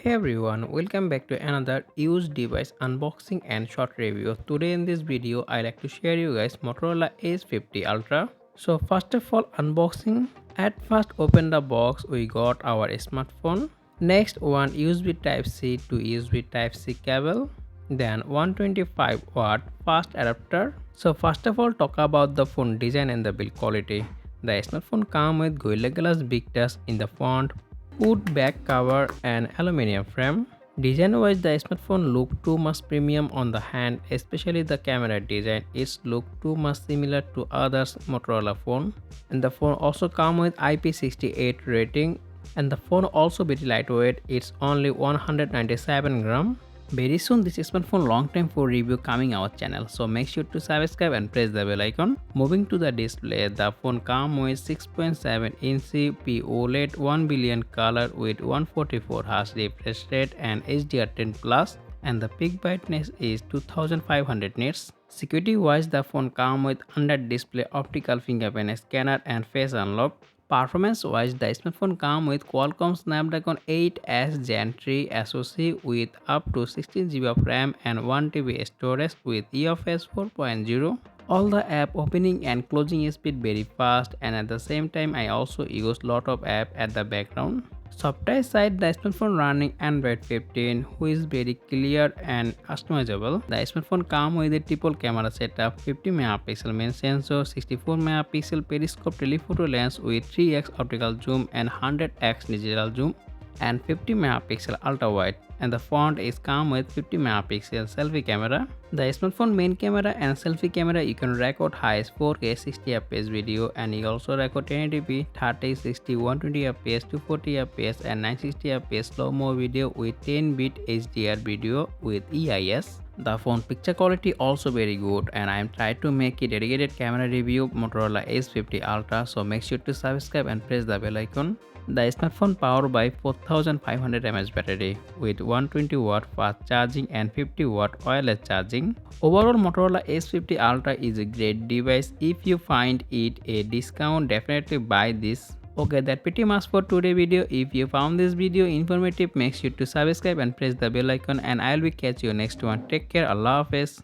Hey everyone, welcome back to another used device unboxing and short review. Today in this video, I like to share you guys Motorola Edge 50 Ultra. So first of all, unboxing. At first, open the box. We got our smartphone. Next, one USB Type C to USB Type C cable. Then 125 watt fast adapter. So first of all, talk about the phone design and the build quality. The smartphone comes with Gorilla Glass Big Touch in the front, wood back cover and aluminum frame. Design wise, the smartphone looked too much premium on the hand, especially the camera design. It looked too much similar to others Motorola phone. And the phone also comes with IP68 rating, and the phone also very lightweight. It's only 197 gram. Very soon this smartphone long time for review coming our channel, so make sure to subscribe and press the bell icon. Moving to the display, the phone comes with 6.7-inch OLED 1 billion color with 144Hz refresh rate and HDR10 plus, and the peak brightness is 2500 nits. Security wise, the phone comes with under display optical fingerprint scanner and face unlock. Performance wise, the smartphone comes with Qualcomm Snapdragon 8S Gen 3 SoC with up to 16 GB of RAM and 1 TB storage with UFS 4.0. All the app opening and closing speed very fast, and at the same time I also use lot of app at the background. Software side, the smartphone running Android 15, which is very clear and customizable. The smartphone comes with a triple camera setup, 50 megapixel main sensor, 64 megapixel periscope telephoto lens with 3x optical zoom and 100x digital zoom, and 50 megapixel ultra wide, and the front is come with 50 megapixel selfie camera. The smartphone main camera and selfie camera, you can record highest 4K 60fps video, and you also record 1080p 30 60 120fps 240fps and 960fps slow-mo video with 10-bit HDR video with EIS. The phone picture quality also very good, and I am trying to make a dedicated camera review Motorola Edge 50 Ultra, so make sure to subscribe and press the bell icon. The smartphone powered by 4500 mAh battery with 120 watt fast charging and 50 watt wireless charging. Overall, Motorola Edge 50 Ultra is a great device. If you find it a discount, definitely buy this. Okay, that's pretty much for today's video. If you found this video informative, make sure to subscribe and press the bell icon, and I'll be catch you next one. Take care. Allah Hafiz.